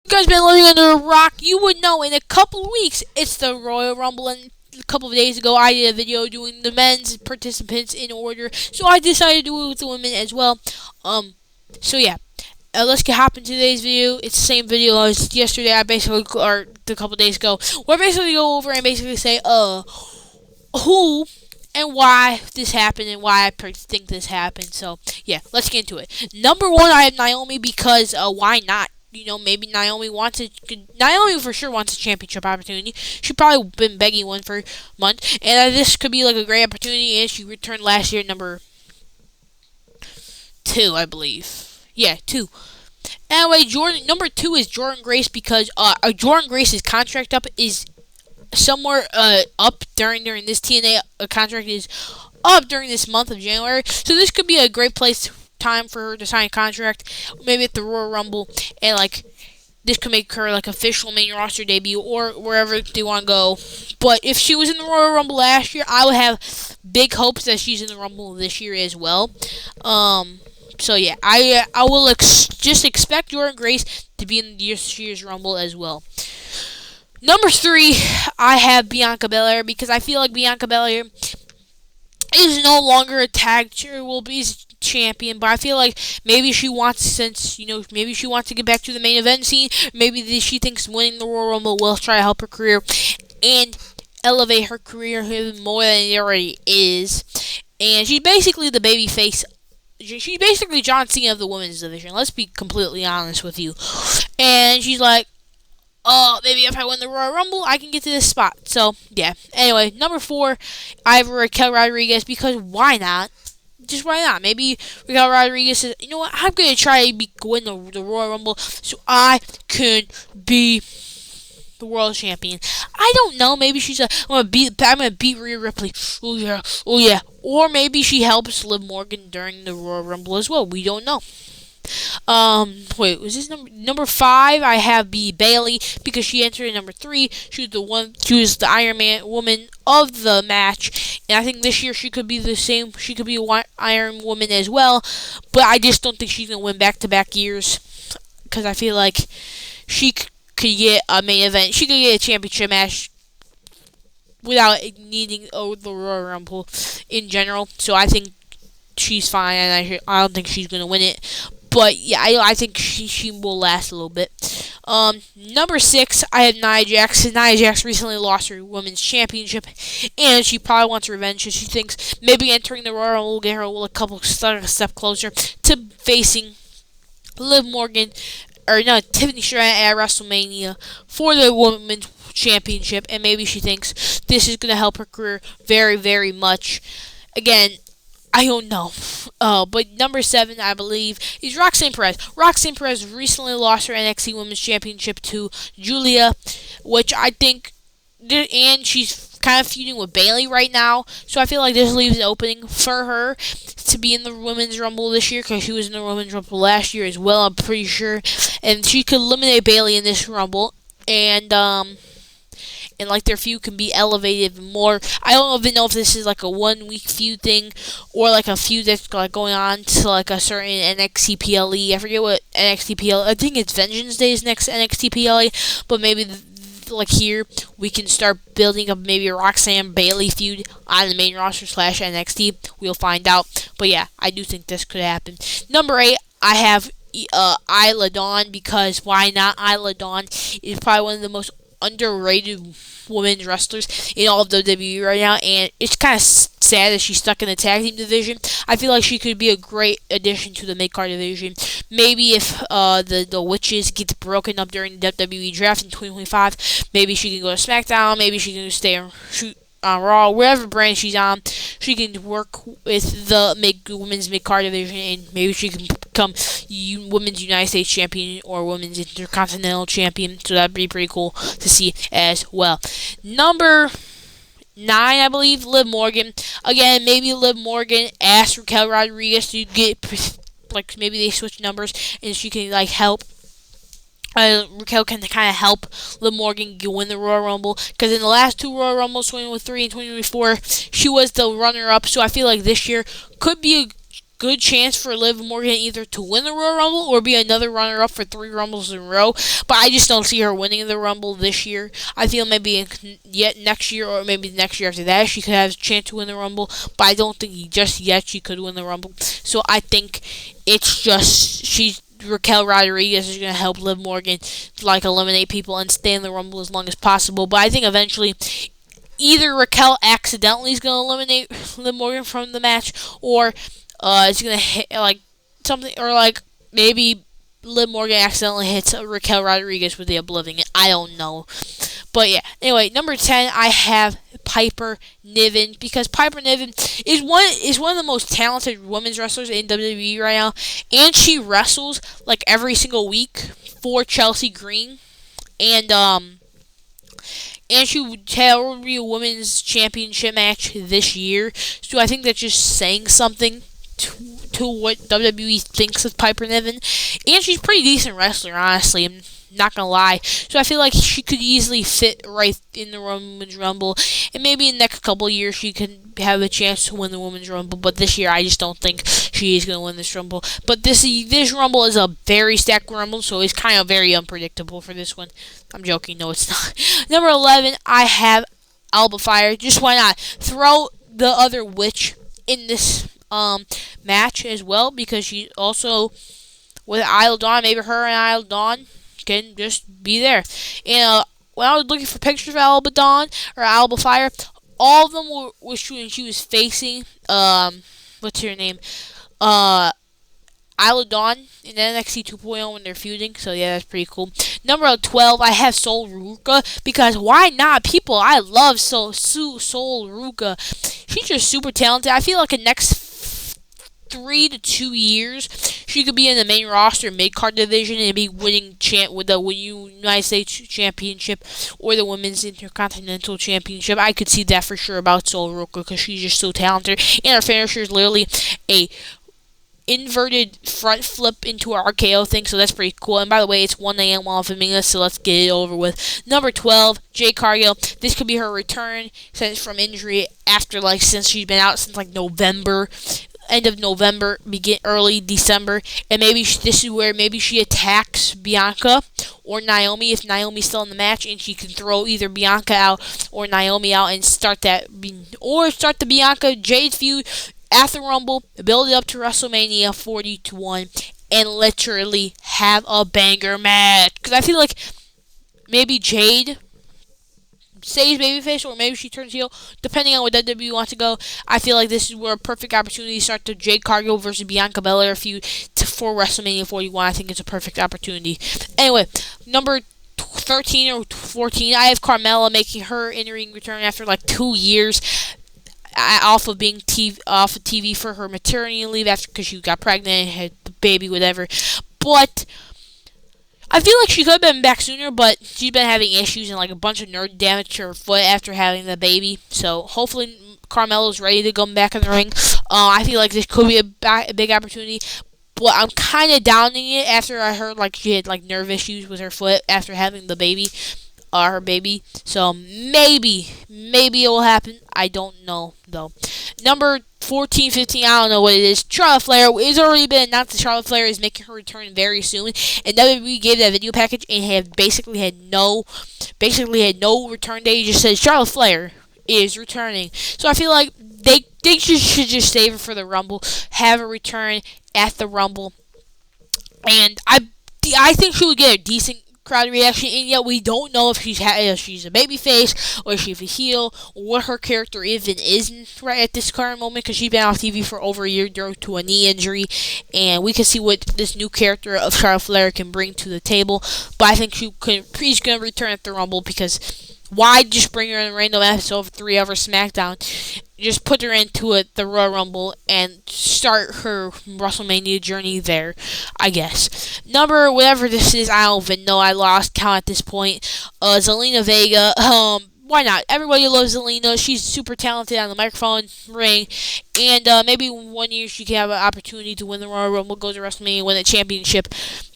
You guys been living under a rock, you would know in a couple of weeks it's the Royal Rumble. And a couple of days ago I did a video doing the men's participants in order, so I decided to do it with the women as well. So yeah, let's get hop into today's video. It's the same video as yesterday. I basically, or a couple of days ago, where I basically go over and basically say who and why this happened and why I think this happened. So yeah, let's get into it. Number one, I have Naomi because why not? You know, maybe Naomi wants it. Naomi for sure wants a championship opportunity. She's probably been begging one for months, and this could be like a great opportunity. And she returned last year, number 2, I believe. Yeah, 2. Anyway, number 2 is Jordan Grace because Jordan Grace's contract is somewhere up during this TNA contract is up during this month of January. So this could be a great time for her to sign a contract, maybe at the Royal Rumble, and like this could make her like official main roster debut or wherever they want to go. But if she was in the Royal Rumble last year, I would have big hopes that she's in the Rumble this year as well. So yeah, I will just expect Jordan Grace to be in this year's Rumble as well. Number 3, I have Bianca Belair because I feel like Bianca Belair is no longer a tag will be champion, but I feel like maybe she wants, maybe she wants to get back to the main event scene. Maybe she thinks winning the Royal Rumble will try to help her career and elevate her career even more than it already is. And she's basically the baby face. She's basically John Cena of the women's division. Let's be completely honest with you. And she's like, maybe if I win the Royal Rumble, I can get to this spot. So, yeah. Anyway, number 4, I have Raquel Rodriguez because why not? Just why not? Maybe Raquel Rodriguez says, you know what, I'm going to try to win the Royal Rumble so I can be the world champion. I don't know. Maybe she's I'm gonna beat Rhea Ripley. Oh yeah. Or maybe she helps Liv Morgan during the Royal Rumble as well. We don't know. Wait, was this number 5? I have Bailey because she entered in number 3. She was the Iron Man woman of the match, and I think this year she could be the same. She could be a Iron Woman as well, but I just don't think she's gonna win back-to-back years because I feel like she could get a main event. She could get a championship match without needing the Royal Rumble in general. So I think she's fine, and I don't think she's gonna win it. But yeah, I think she will last a little bit. Number 6, I have Nia Jax. Nia Jax recently lost her women's championship, and she probably wants revenge. And she thinks maybe entering the Royal Rumble will get her a couple step closer to facing Liv Morgan, or no, Tiffany Stratton at WrestleMania for the women's championship. And maybe she thinks this is going to help her career very, very much. Again, I don't know. But number 7, I believe, is Roxanne Perez. Roxanne Perez recently lost her NXT Women's Championship to Julia, which I think, and she's kind of feuding with Bailey right now. So I feel like this leaves an opening for her to be in the Women's Rumble this year because she was in the Women's Rumble last year as well, I'm pretty sure. And she could eliminate Bailey in this Rumble. And like their feud can be elevated more. I don't even know if this is like a 1-week feud thing or like a feud that's like going on to like a certain NXT PLE. I forget what NXT PLE. I think it's Vengeance Day's next NXT PLE, but maybe like here we can start building up maybe a Roxanne Bailey feud on the main roster / NXT. We'll find out. But yeah, I do think this could happen. Number 8, I have Isla Dawn because why not? Isla Dawn is probably one of the most underrated women's wrestlers in all of WWE right now, and it's kind of sad that she's stuck in the tag team division. I feel like she could be a great addition to the mid-card division. Maybe if the Witches gets broken up during the WWE draft in 2025, maybe she can go to SmackDown, maybe she can stay on Raw, wherever brand she's on, she can work with the women's mid-card division, and maybe she can become Women's United States Champion or Women's Intercontinental Champion, so that'd be pretty cool to see as well. Number 9, I believe, Liv Morgan. Again, maybe Liv Morgan asked Raquel Rodriguez to get, like, maybe they switch numbers, and she can, like, help Raquel can kind of help Liv Morgan win the Royal Rumble, because in the last 2 Royal Rumbles, 2023 and 2024, she was the runner-up, so I feel like this year could be good chance for Liv Morgan either to win the Royal Rumble or be another runner-up for 3 Rumbles in a row. But I just don't see her winning the Rumble this year. I feel maybe yet next year or maybe next year after that she could have a chance to win the Rumble. But I don't think just yet she could win the Rumble. So I think it's just Raquel Rodriguez is going to help Liv Morgan eliminate people and stay in the Rumble as long as possible. But I think eventually either Raquel accidentally is going to eliminate Liv Morgan from the match, or it's going to hit something, or maybe Liv Morgan accidentally hits Raquel Rodriguez with the Oblivion. I don't know. But yeah, anyway, number 10, I have Piper Niven, because Piper Niven is one of the most talented women's wrestlers in WWE right now, and she wrestles every single week for Chelsea Green, and she would be a women's championship match this year. So I think that's just saying something to what WWE thinks of Piper Niven. And she's a pretty decent wrestler, honestly. I'm not gonna lie. So I feel like she could easily fit right in the Women's Rumble. And maybe in the next couple of years she could have a chance to win the Women's Rumble. But this year I just don't think she is gonna win this Rumble. But this Rumble is a very stacked Rumble, so it's kind of very unpredictable for this one. I'm joking. No, it's not. Number 11, I have Alba Fire. Just why not? Throw the other witch in this match as well, because she also with Isle Dawn, maybe her and Isle Dawn can just be there. And when I was looking for pictures of Alba Dawn or Alba Fire, all of them were when she was facing what's her name? Isle Dawn in NXT 2.0 when they're feuding. So yeah, that's pretty cool. Number 12, I have Sol Ruka, because why not? People, I love Sol Ruka. She's just super talented. I feel like the next 3 to 2 years, she could be in the main roster mid-card division and be winning with the United States Championship or the Women's Intercontinental Championship. I could see that for sure about Sol Ruka, because she's just so talented. And her finisher is literally a inverted front flip into an RKO thing, so that's pretty cool. And by the way, it's 1 a.m. while I'm filming this, so let's get it over with. Number 12, Jade Cargill. This could be her return from injury after since she's been out since November. End of November, early December, and maybe this is where maybe she attacks Bianca or Naomi if Naomi's still in the match, and she can throw either Bianca out or Naomi out and start the Bianca Jade feud at the Rumble, build it up to WrestleMania 41, and literally have a banger match. Because I feel like maybe Jade stays babyface, or maybe she turns heel, depending on what WWE wants to go. I feel like this is where a perfect opportunity to start the Jade Cargill versus Bianca Belair feud for WrestleMania 41. I think it's a perfect opportunity. Anyway, number 13 or 14, I have Carmella making her in-ring return after 2 years off of TV for her maternity leave because she got pregnant and had the baby, whatever. But I feel like she could have been back sooner, but she's been having issues and a bunch of nerve damage to her foot after having the baby. So hopefully Carmella's ready to come back in the ring. I feel like this could be a big opportunity, but I'm kind of downing it after I heard she had nerve issues with her foot after having the baby, her baby. So maybe it will happen. I don't know though. Number 14, 15, I don't know what it is. Charlotte Flair. It's already been announced that Charlotte Flair is making her return very soon, and WWE gave that video package and have basically had no return date. It just says Charlotte Flair is returning. So I feel like they should just save her for the Rumble, have her return at the Rumble, and I think she would get a decent crowd reaction, and yet we don't know if she's a babyface or if she's a heel or what her character even is right at this current moment, because she's been off TV for over a year due to a knee injury, and we can see what this new character of Charlotte Flair can bring to the table. But I think she's going to return at the Rumble, because why just bring her in a random episode of 3-hour SmackDown? Just put her into the Royal Rumble and start her WrestleMania journey there, I guess. Number, whatever this is, I don't even know. I lost count at this point. Zelina Vega. Why not? Everybody loves Zelina. She's super talented on the microphone, ring, and maybe 1 year she can have an opportunity to win the Royal Rumble, go to WrestleMania, win a championship.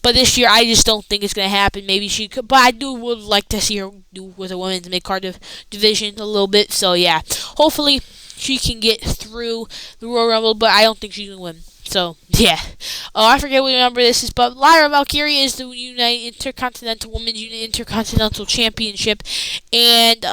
But this year, I just don't think it's going to happen. Maybe she could, but I would like to see her do with a women's mid-card division a little bit. So yeah, hopefully she can get through the Royal Rumble, but I don't think she's going to win. So yeah. Oh, I forget what number this is, but Lyra Valkyria is the United Intercontinental Women's Intercontinental Championship, and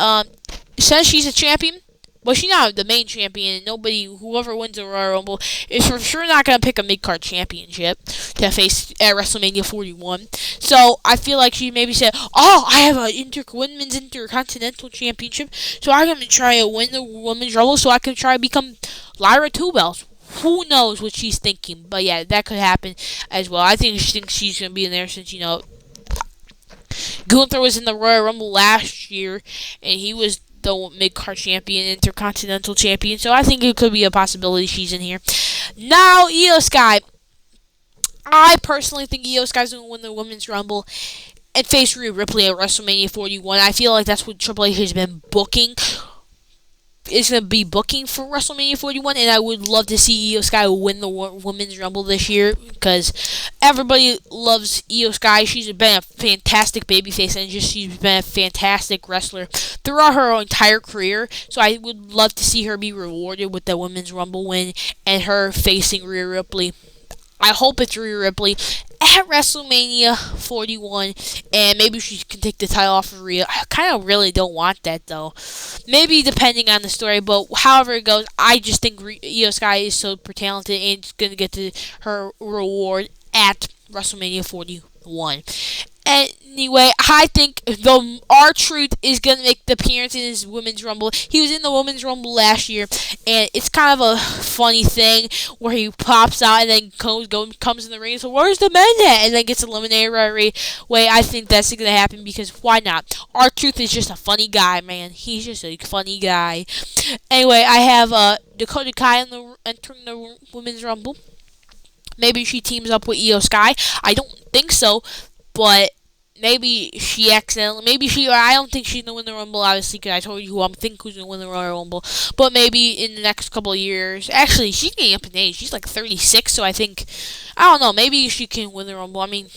says she's a champion. Well, she's not the main champion, and nobody, whoever wins the Royal Rumble, is for sure not going to pick a mid-card championship to face at WrestleMania 41. So, I feel like she maybe said, oh, I have a Women's Intercontinental Championship, so I'm going to try to win the Women's Rumble so I can try to become Lyra Two Bells. Who knows what she's thinking, but yeah, that could happen as well. I think she thinks she's going to be in there since, Gunther was in the Royal Rumble last year, and he was the mid-card champion, intercontinental champion, so I think it could be a possibility she's in here. Now, Io Sky. I personally think Io Sky's going to win the Women's Rumble and face Rhea Ripley at WrestleMania 41. I feel like that's what Triple H has been booking. Is going to be booking for WrestleMania 41, and I would love to see Io Sky win the Women's Rumble this year because everybody loves Io Sky. She's been a fantastic babyface, and she's been a fantastic wrestler throughout her entire career. So I would love to see her be rewarded with the Women's Rumble win and her facing Rhea Ripley. I hope it's Rhea Ripley at WrestleMania 41, and maybe she can take the title off of Rhea. I kind of really don't want that, though. Maybe depending on the story, but however it goes, I just think Io Sky is super talented and is going to get to her reward at WrestleMania 41. Anyway, I think the R-Truth is going to make the appearance in his Women's Rumble. He was in the Women's Rumble last year, and it's kind of a funny thing where he pops out and then comes in the ring. So where's the men at? And then gets eliminated right away. I think that's going to happen because why not? R-Truth is just a funny guy, man. He's just a funny guy. Anyway, I have Dakota Kai entering the Women's Rumble. Maybe she teams up with Io Sky. I don't think so, but maybe she accidentally, I don't think she's going to win the Rumble, obviously, because I told you who I think who's going to win the Royal Rumble, but maybe in the next couple of years, actually, she's getting up in age, she's like 36, so I don't know, maybe she can win the Rumble. I mean,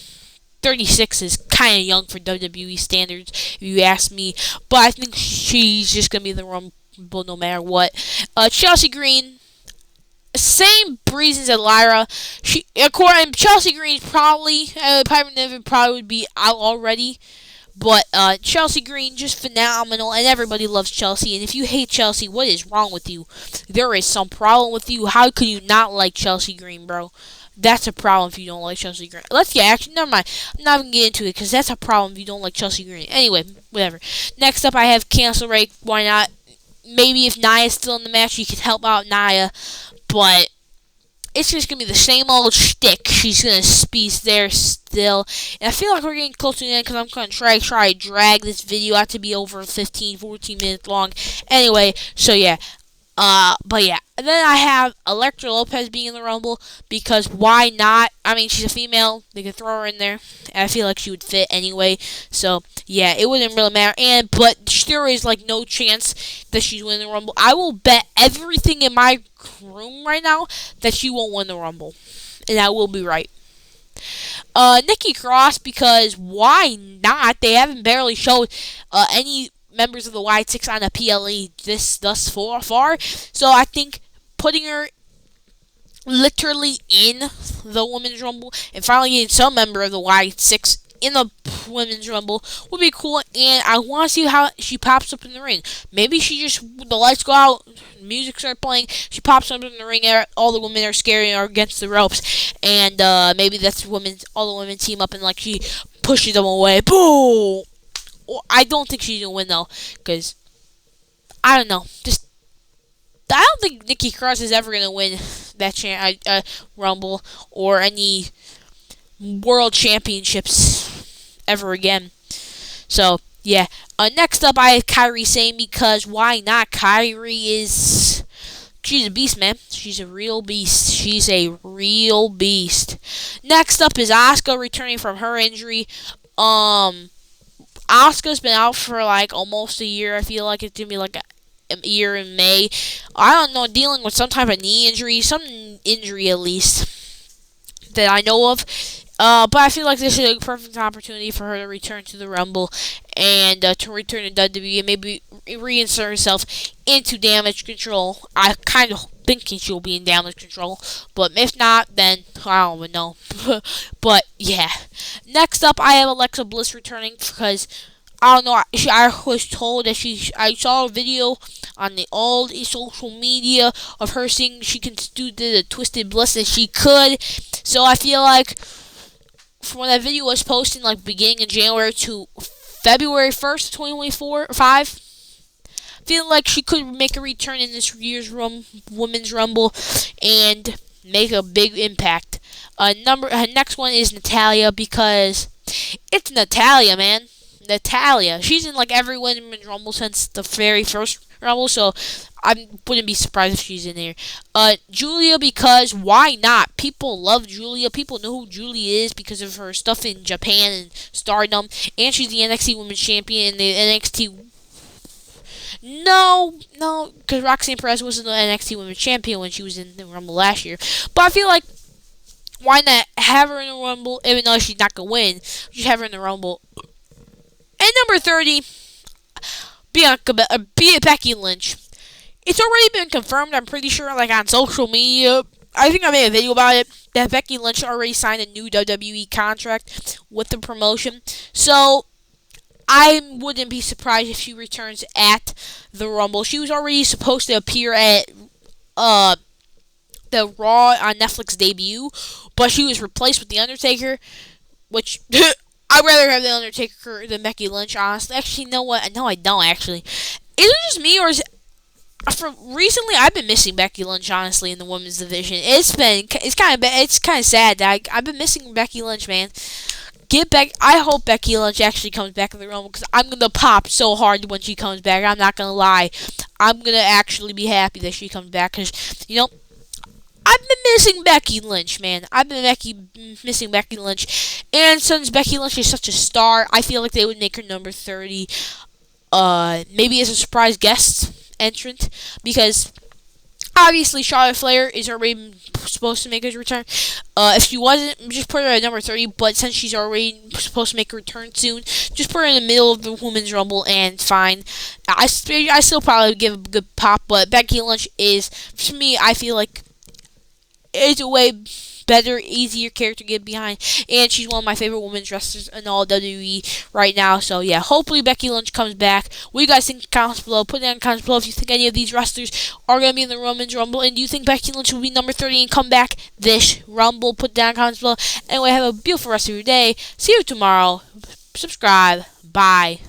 36 is kind of young for WWE standards, if you ask me, but I think she's just going to be in the Rumble no matter what. Chelsea Green, same reasons as Lyra. Chelsea Green's probably would be out already. But Chelsea Green, just phenomenal, and everybody loves Chelsea. And if you hate Chelsea, what is wrong with you? There is some problem with you. How could you not like Chelsea Green, bro? That's a problem if you don't like Chelsea Green. Actually, never mind. I'm not even getting into it because that's a problem if you don't like Chelsea Green. Anyway, whatever. Next up, I have Cancel Ray. Why not? Maybe if Nia's still in the match, you can help out Nia. But it's just going to be the same old shtick. She's going to be there still. And I feel like we're getting close to the end because I'm going to try to drag this video out to be over 15, 14 minutes long. Anyway, so yeah. But yeah. And then I have Elektra Lopez being in the Rumble because why not? I mean, she's a female. They could throw her in there. And I feel like she would fit anyway. So, yeah, it wouldn't really matter. But there is, like, no chance that she's winning the Rumble. I will bet everything in my room right now that she won't win the Rumble. And I will be right. Nikki Cross, because why not? They haven't barely showed any members of the Y6 on a PLE thus far. So I think putting her literally in the Women's Rumble and finally getting some member of the Y6 in the Women's Rumble would be cool, and I want to see how she pops up in the ring. Maybe the lights go out, music starts playing, she pops up in the ring, all the women are scared and are against the ropes, and maybe that's all the women team up and like she pushes them away. Boom! I don't think she's gonna win though, because I don't know. I don't think Nikki Cross is ever gonna win that Rumble or any World Championships ever again. So yeah. Next up, I have Kairi Sane because why not? She's a beast, man. She's a real beast. Next up is Asuka returning from her injury. Asuka's been out for like almost a year. I feel like it's gonna be like a year in May. I don't know, dealing with some type of knee injury, some injury at least that I know of. But I feel like this is a perfect opportunity for her to return to the Rumble and to return to WWE and maybe reinsert herself into Damage Control. I kind of thinking she'll be in Damage Control, but if not, then I don't even know. But yeah, next up I have Alexa Bliss returning because I don't know. I was told that I saw a video on the old social media of her saying she can do the Twisted Bliss, and she could. So I feel like from when that video was posted, like beginning in January to February 1st, 2024 or 5, feeling like she could make a return in this year's Women's Rumble and make a big impact. Next one is Natalya because it's Natalya, man. Natalya. She's in like every Women's Rumble since the very first Rumble, so I wouldn't be surprised if she's in there. Julia because why not? People love Julia. People know who Julia is because of her stuff in Japan and Stardom, and she's the NXT Women's Champion and the NXT. No, because Roxanne Perez wasn't the NXT Women's Champion when she was in the Rumble last year. But I feel like why not have her in the Rumble, even though she's not gonna win? Just have her in the Rumble. And number 30, Becky Lynch. It's already been confirmed, I'm pretty sure, like on social media. I think I made a video about it, that Becky Lynch already signed a new WWE contract with the promotion. So I wouldn't be surprised if she returns at the Rumble. She was already supposed to appear at the Raw on Netflix debut, but she was replaced with The Undertaker, which I'd rather have The Undertaker than Becky Lynch, honestly. Actually, you know what? No, I don't, actually. Is it just me, or is it... Recently, I've been missing Becky Lynch, honestly, in the women's division. It's kind of sad that I've been missing Becky Lynch, man. I hope Becky Lynch actually comes back in the Rumble because I'm gonna pop so hard when she comes back. I'm not gonna lie. I'm gonna actually be happy that she comes back because I've been missing Becky Lynch, man. I've been missing Becky Lynch, and since Becky Lynch is such a star, I feel like they would make her number 30. Maybe as a surprise guest entrant because obviously Charlotte Flair is already supposed to make his return. If she wasn't, just put her at number 30, but since she's already supposed to make a return soon, just put her in the middle of the Women's Rumble and fine. I still probably give a good pop, but Becky Lynch is, for me, I feel like it's a way better, easier character to get behind, and she's one of my favorite women's wrestlers in all WWE right now. So yeah, hopefully Becky Lynch comes back. What do you guys think in the comments below? Put it in the comments below if you think any of these wrestlers are going to be in the Women's Rumble, and do you think Becky Lynch will be number 30 and come back this Rumble? Put it down in the comments below. Anyway, have a beautiful rest of your day. See you tomorrow. Subscribe. Bye.